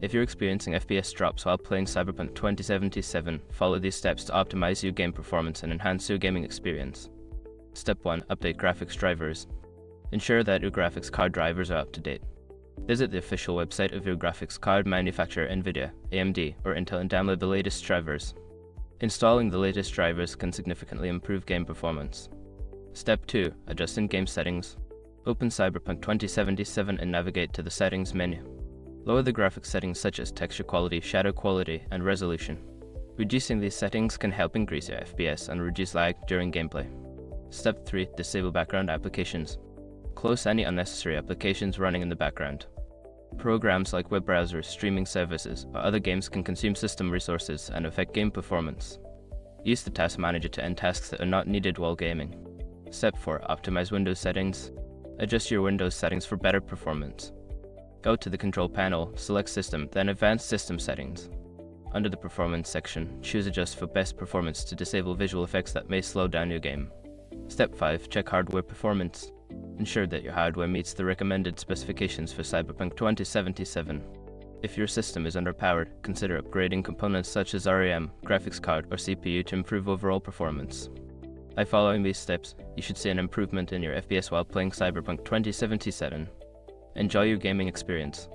If you're experiencing FPS drops while playing Cyberpunk 2077, follow these steps to optimize your game performance and enhance your gaming experience. Step 1. Update graphics drivers. Ensure that your graphics card drivers are up to date. Visit the official website of your graphics card manufacturer NVIDIA, AMD, or Intel and download the latest drivers. Installing the latest drivers can significantly improve game performance. Step 2. Adjust in-game settings. Open Cyberpunk 2077 and navigate to the Settings menu. Lower the graphics settings such as texture quality, shadow quality, and resolution. Reducing these settings can help increase your FPS and reduce lag during gameplay. Step 3. Disable background applications. Close any unnecessary applications running in the background. Programs like web browsers, streaming services, or other games can consume system resources and affect game performance. Use the Task Manager to end tasks that are not needed while gaming. Step 4. Optimize Windows settings. Adjust your Windows settings for better performance. Go to the Control panel, select System, then Advanced System Settings. Under the Performance section, choose Adjust for Best Performance to disable visual effects that may slow down your game. Step 5. Check hardware performance. Ensure that your hardware meets the recommended specifications for Cyberpunk 2077. If your system is underpowered, consider upgrading components such as RAM, graphics card, or CPU to improve overall performance. By following these steps, you should see an improvement in your FPS while playing Cyberpunk 2077. Enjoy your gaming experience.